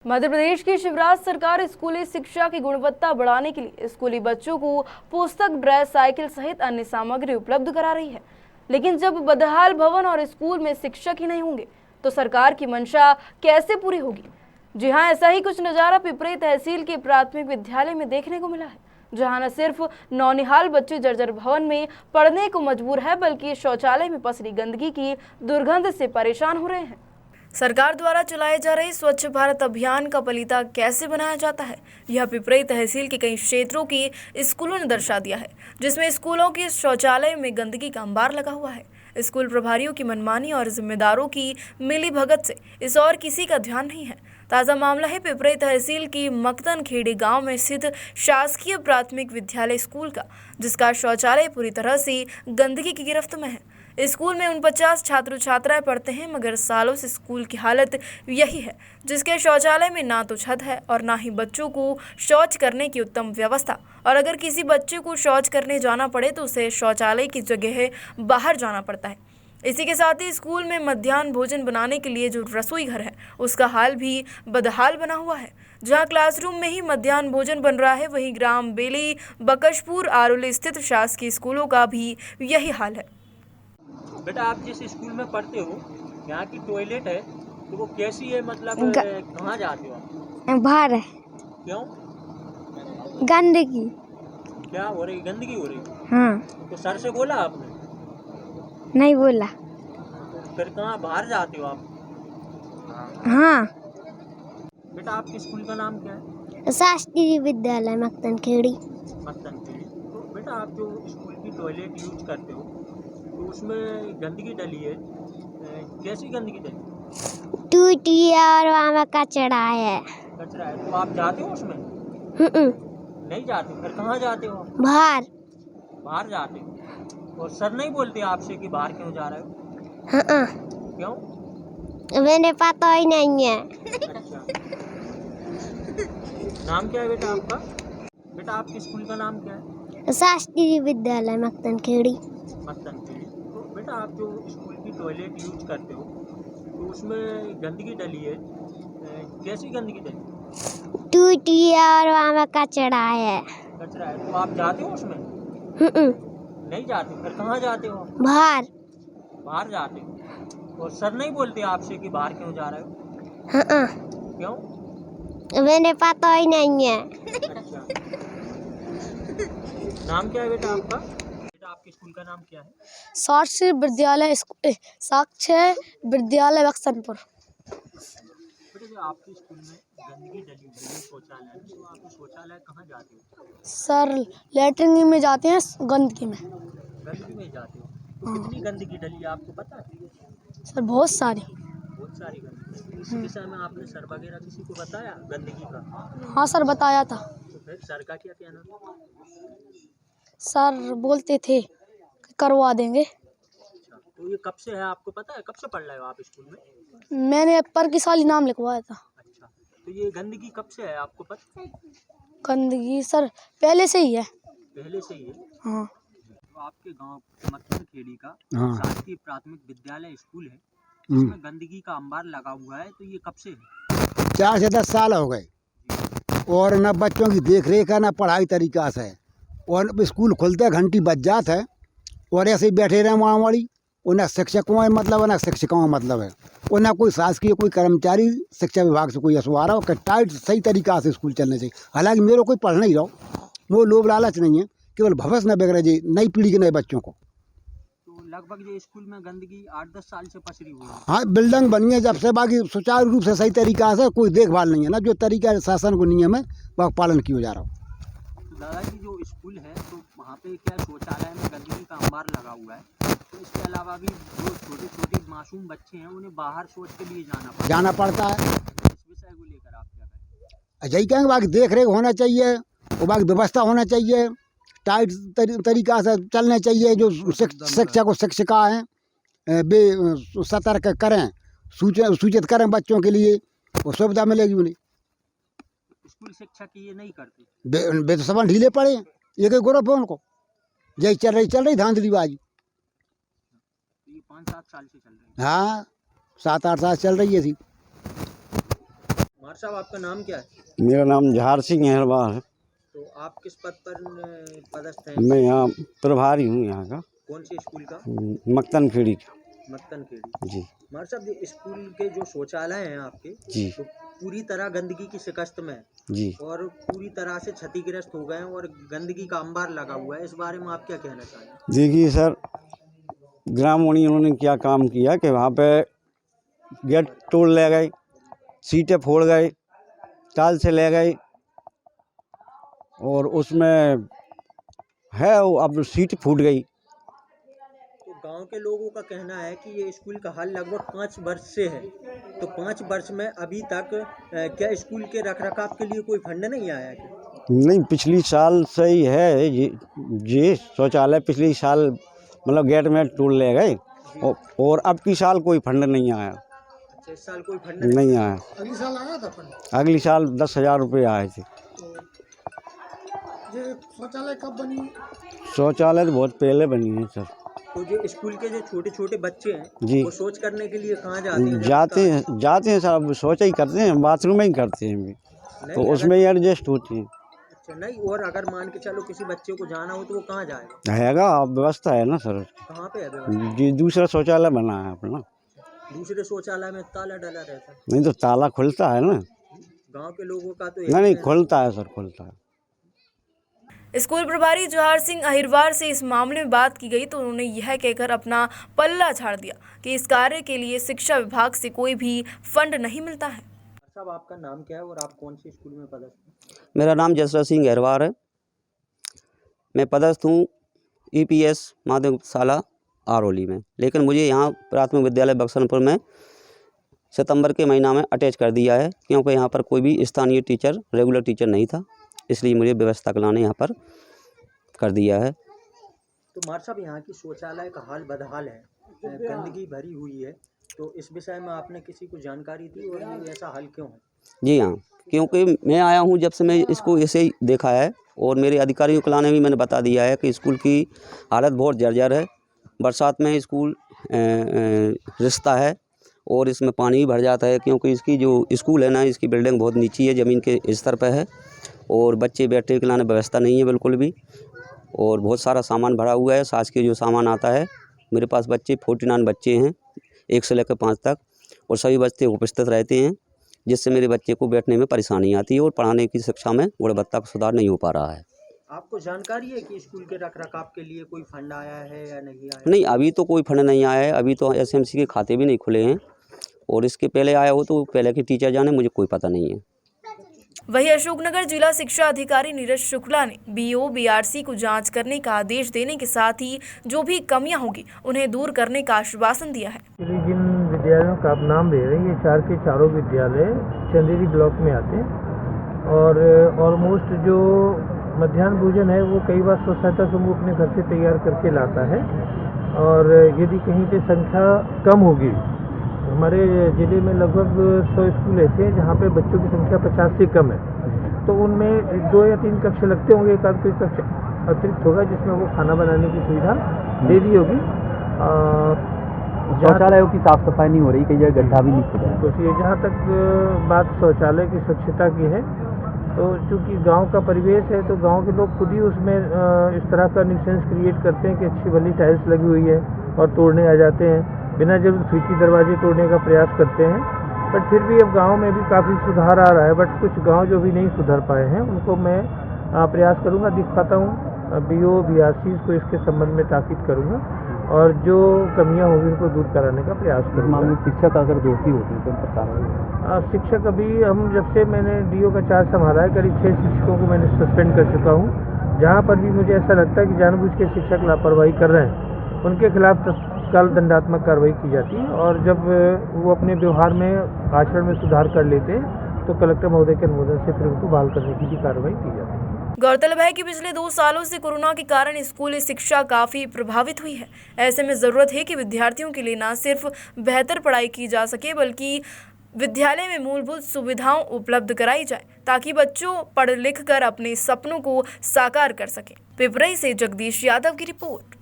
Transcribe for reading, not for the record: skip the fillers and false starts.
मध्य प्रदेश की शिवराज सरकार स्कूली शिक्षा की गुणवत्ता बढ़ाने के लिए स्कूली बच्चों को पुस्तक, ड्रेस, साइकिल सहित अन्य सामग्री उपलब्ध करा रही है। लेकिन जब बदहाल भवन और स्कूल में शिक्षक ही नहीं होंगे तो सरकार की मंशा कैसे पूरी होगी? जी हां, ऐसा ही कुछ नजारा पिपरी तहसील के प्राथमिक विद्यालय में देखने को मिला है, जहां न सिर्फ नौनिहाल बच्चे जर्जर भवन में पढ़ने को मजबूर है, बल्कि शौचालय में पसरी गंदगी की दुर्गंध से परेशान हो रहे हैं। सरकार द्वारा चलाए जा रहे स्वच्छ भारत अभियान का पलीता कैसे बनाया जाता है, यह पिपरी तहसील के कई क्षेत्रों की स्कूलों ने दर्शा दिया है, जिसमें स्कूलों के शौचालय में गंदगी का अंबार लगा हुआ है। स्कूल प्रभारियों की मनमानी और जिम्मेदारों की मिली भगत से इस और किसी का ध्यान नहीं है। ताज़ा मामला है पिपरी तहसील की मक्तन खेड़ी गांव में स्थित शासकीय प्राथमिक विद्यालय स्कूल का, जिसका शौचालय पूरी तरह से गंदगी की गिरफ्त में है। स्कूल में 49 छात्र छात्राएं पढ़ते हैं, मगर सालों से स्कूल की हालत यही है, जिसके शौचालय में ना तो छत है और ना ही बच्चों को शौच करने की उत्तम व्यवस्था। और अगर किसी बच्चे को शौच करने जाना पड़े तो उसे शौचालय की जगह बाहर जाना पड़ता है। इसी के साथ ही स्कूल में मध्याह्न भोजन बनाने के लिए जो रसोई घर है उसका हाल भी बदहाल बना हुआ है। जहां क्लासरूम में ही मध्याह्न भोजन बन रहा है, वहीं ग्राम बेली, बकशपुर, आरोली स्थित शासकीय स्कूलों का भी यही हाल है। बेटा, आप जिस स्कूल में पढ़ते हो, यहाँ की टॉयलेट है तो वो कैसी है? मतलब कहाँ जाते हो आप? बाहर है। क्यों? गंदगी। क्या हो रही? गंदगी हो रही? हाँ। तो सर से बोला आपने? नहीं बोला। फिर कहाँ बाहर जाते हो आप? हाँ। बेटा, आपके स्कूल का नाम क्या है? शासकीय विद्यालय मक्तन खेड़ी। मक्तन खेड़ी। तो बेटा, आप जो स्कूल की टॉयलेट यूज करते हो तो उसमें गंदगी डली है, कैसी गंदगी डली? टूटी है और वहाँ में कचरा है। कचरा है तो आप जाते हो उसमें? नहीं जाते। फिर कहाँ जाते हो? बाहर। बाहर जाते हो। और सर नहीं बोलते आपसे कि बाहर क्यों जा रहे हो? हाँ। क्यों? मैंने पता ही नहीं है। अच्छा। नाम क्या है बेटा आपका? बेटा, आपके स्कूल का नाम क्या है? शासकीय विद्यालय मक्तन खेड़ी। मक्तन खेड़ी। तो बेटा, आप जो स्कूल की टॉयलेट यूज करते हो तो उसमें गंदगी डली है, कैसी गंदगी डली? टूटी है और वहाँ में कचरा है। कचरा है तो आप जाते हो उसमें? नहीं जाते। फिर कहाँ जाते हो? बाहर। बाहर जाते हो। और सर नहीं बोलते आपसे कि बाहर क्यों जा रहे हो? हाँ। क्यों? मैंने पता ही नहीं है। अच्छा। नाम क्या है बेटा आपका? बेटा, आपके स्कूल का नाम क्या है? शासकीय विद्यालय साक्षर विद्यालय बक्सनपुर। बेटा, जो आपके स्कूल में गंदगी डली हुई है शौचालय में, तो आप शौचालय कहाँ जाते हो? सर लेटरिन में जाते हैं, गंदगी में। गंदगी में जाते हो तो कितनी गंदगी डली है आपको पता है? सर बहुत सारी। बहुत सारी गंदगी। इस विषय में आपने सर वगैरह किसी को बताया गंदगी का? हाँ सर, बताया था। तो फिर सर का क्या कहना? सर बोलते थे कि करवा देंगे। अच्छा, तो ये कब से है आपको पता है? कब से पढ़ रहे हो आप स्कूल में? मैंने पर की साल नाम लिखवाया था। अच्छा, तो ये गंदगी कब से है आपको पता? गंदगी सर पहले से ही है। पहले से ही है? हाँ। तो आपके गांव मक्तन खेड़ी का शासकीय प्राथमिक विद्यालय स्कूल है, इसमें गंदगी का अंबार लगा हुआ है, तो ये कब से है? 4 से 10 साल हो गए और न बच्चों की देख रेख है, न पढ़ाई तरीका से है। और स्कूल खुलते घंटी बज जात है और ऐसे ही बैठे रहे माड़ी, और न शिक्षकों में मतलब है न शिक्षकों में मतलब है, और न कोई शासकीय कोई कर्मचारी शिक्षा विभाग से कोई ऐसा आ रहा हो कि टाइट सही तरीका से स्कूल चलने चाहिए। हालांकि मेरे कोई पढ़ना ही रहो, वो लोभ लालच नहीं है, केवल भविष्य न बिगड़े जी नई पीढ़ी के नए बच्चों को। तो लगभग ये स्कूल में गंदगी 8-10 साल से पसरी हुई है। हाँ, बिल्डिंग बनी है जब से, बाकी सुचारू रूप से सही तरीका से कोई देखभाल नहीं है ना, जो तरीका शासन को नियम है वह पालन किया जा रहा हो। तो दादाजी, जो स्कूल है तो वहाँ पे क्या शौचालय में गंदगी का अंबार लगा हुआ है, तो इसके अलावा भी जो छोटे छोटे मासूम बच्चे हैं उन्हें बाहर शौच के लिए जाना पड़ता है। इस विषय को लेकर आप क्या कहें? यही कहेंगे, बाकी देख रेख होना चाहिए और बाकी व्यवस्था होना चाहिए, टाइट तरीका से चलना चाहिए। जो शिक्षक और शिक्षिका हैं वे सतर्क करें, सूचित करें बच्चों के लिए, वो सुविधा मिलेगी उन्हें। स्कूल शिक्षक ये नहीं करते? वे तो सब ढीले पड़े हैं, एक ग्रुप है उनको, यही चल रही धांधलीबाजी। तो ये 5-7 साल से चल रही है? हाँ, 7-8 साल चल रही है थी। मार साहब, आपका नाम क्या है? मेरा नाम जहार सिंह अहरवार है। तो आप किस पद पर पदस्थ हैं? मैं यहाँ प्रभारी हूँ यहाँ का, कौन से स्कूल का? मक्तन खेड़ी का। मक्तन खेड़ी। जी मार साहब, ये स्कूल के जो शौचालय हैं आपके, जी तो पूरी तरह गंदगी की शिकस्त में है जी। और पूरी तरह से क्षतिग्रस्त हो गए हैं और गंदगी का अंबार लगा हुआ है। इस बारे में आप क्या कहना चाहेंगे? देखिए सर, ग्रामीण उन्होंने क्या काम किया कि वहाँ पे गेट तोड़ ले गए, सीटें फोड़ गए, टाल से ले गए और उसमें है वो अब सीट फूट गई। तो गांव के लोगों का कहना है कि ये स्कूल का हाल लगभग 5 वर्ष से है। तो 5 वर्ष में अभी तक क्या स्कूल के रखरखाव के लिए कोई फंड नहीं आया क्या? नहीं, पिछली साल से ही है ये शौचालय पिछली साल मतलब गेट में तोड़ ले गए और अब की साल कोई फंड नहीं आया। अच्छा, इस साल कोई फंड नहीं आया। अगली साल आया था फंड। अगली साल 10,000 रुपये आए थे। ये शौचालय कब बनी? शौचालय तो बहुत पहले बनी है सर। तो जो स्कूल के जो छोटे छोटे बच्चे हैं जी। वो शौच करने के लिए कहाँ जाते हैं? जाते हैं सर, अब शौचा ही करते हैं, बाथरूम में ही करते हैं भी, तो उसमें ही एडजस्ट होती है। अच्छा, नहीं, और अगर मान के चलो किसी बच्चे को जाना हो तो वो कहाँ जाएगा? हैगा, अब व्यवस्था है ना सर। कहाँ पे है व्यवस्था? जी, दूसरा शौचालय बना है अपना। दूसरे शौचालय में ताला डाला रहता है। नहीं तो ताला खुलता है ना। गांव के लोगों का तो नहीं खुलता है सर, खुलता है। स्कूल प्रभारी जवाहर सिंह अहिरवार से इस मामले में बात की गई तो उन्होंने यह कहकर अपना पल्ला झाड़ दिया कि इस कार्य के लिए शिक्षा विभाग से कोई भी फंड नहीं मिलता है। साहब, आपका नाम क्या है और आप कौन से स्कूल में पदस्थ हैं? मेरा नाम जसरा सिंह अहिरवार है। मैं पदस्थ हूँ EPS माध्यमिक शाला आरौली में, लेकिन मुझे यहाँ प्राथमिक विद्यालय बक्सनपुर में सितंबर के महीना में अटैच कर दिया है, क्योंकि यहाँ पर कोई भी स्थानीय टीचर रेगुलर टीचर नहीं था, इसलिए मुझे व्यवस्था कराने यहाँ पर कर दिया है। तो मार साहब, यहाँ की शौचालय का हाल बदहाल है, गंदगी भरी हुई है, तो इस विषय में आपने किसी को जानकारी दी और ये ऐसा हाल क्यों है? जी हाँ, क्योंकि मैं आया हूँ जब से मैं इसको ऐसे ही देखा है और मेरे अधिकारियों को लाने भी मैंने बता दिया है कि स्कूल की हालत बहुत जर्जर है। बरसात में स्कूल रिसता है और इसमें पानी भी भर जाता है, क्योंकि इसकी जो स्कूल है ना, इसकी बिल्डिंग बहुत नीची है, ज़मीन के स्तर पर है और बच्चे बैठने के लाने व्यवस्था नहीं है बिल्कुल भी, और बहुत सारा सामान भरा हुआ है। साज के जो सामान आता है, मेरे पास बच्चे 49 बच्चे हैं 1 से लेकर 5 तक, और सभी बच्चे उपस्थित रहते हैं, जिससे मेरे बच्चे को बैठने में परेशानी आती है और पढ़ाने की शिक्षा में गुणवत्ता का सुधार नहीं हो पा रहा है। आपको जानकारी है कि स्कूल के रखरखाव के लिए कोई फंड आया है या नहीं आया? नहीं, अभी तो कोई फंड नहीं आया है। अभी तो SMC के खाते भी नहीं खुले हैं, और इसके पहले आया हो तो पहले की टीचर जाने, मुझे कोई पता नहीं है। वहीं अशोकनगर जिला शिक्षा अधिकारी नीरज शुक्ला ने BO BRC को जांच करने का आदेश देने के साथ ही जो भी कमियां होगी उन्हें दूर करने का आश्वासन दिया है। जिन विद्यालयों का आप नाम ले रहे हैं, ये 4 के चारों विद्यालय चंदेरी ब्लॉक में आते हैं और ऑलमोस्ट जो मध्याह्न भोजन है वो कई बार स्व सहायता समूह अपने घर से तैयार करके लाता है, और यदि कहीं पे संख्या कम होगी, हमारे ज़िले में लगभग 100 स्कूल ऐसे हैं जहाँ पे बच्चों की संख्या 50 से कम है, तो उनमें 2 या 3 कक्ष लगते होंगे, एक आध कोई कक्ष अतिरिक्त होगा जिसमें वो खाना बनाने की सुविधा दे दी होगी। शौचालयों की साफ़ सफाई नहीं हो रही, कई जगह गड्ढा भी नहीं खुदा है। तो ये जहाँ तक बात शौचालय की स्वच्छता की है, तो चूँकि गांव का परिवेश है तो गांव के लोग खुद ही उसमें इस तरह का न्यूसेंस क्रिएट करते हैं कि अच्छी भली टाइल्स लगी हुई है और तोड़ने आ जाते हैं, बिना जब खिड़की दरवाजे तोड़ने का प्रयास करते हैं। बट फिर भी अब गांव में भी काफ़ी सुधार आ रहा है, बट कुछ गांव जो भी नहीं सुधर पाए हैं उनको मैं प्रयास करूंगा, दिखाता हूं BO BRC को इसके संबंध में ताकीद करूंगा और जो कमियां होंगी उनको दूर कराने का प्रयास करूंगा। मामले में शिक्षक अगर दोषी होते हैं तो उन पर कार्रवाई? शिक्षक अभी हम जब से मैंने DO का चार्ज संभाला है, करीब 6 शिक्षकों को मैंने सस्पेंड कर चुका हूँ। जहाँ पर भी मुझे ऐसा लगता है कि जानबूझ के शिक्षक लापरवाही कर रहे हैं, उनके खिलाफ तत्काल दंडात्मक कार्रवाई की जाती है, और जब वो अपने व्यवहार में आचरण में सुधार कर लेते हैं तो कलेक्टर महोदय के अनुमोदन से फिर उनको बहाल करने की भी कार्रवाई की जाती है। गौरतलब है कि पिछले 2 सालों से कोरोना के कारण स्कूली शिक्षा काफी प्रभावित हुई है। ऐसे में जरूरत है कि विद्यार्थियों के लिए न सिर्फ बेहतर पढ़ाई की जा सके, बल्कि विद्यालय में मूलभूत सुविधाओं उपलब्ध कराई जाए, ताकि बच्चों पढ़ लिख कर अपने सपनों को साकार कर सकें। पिपराई से जगदीश यादव की रिपोर्ट।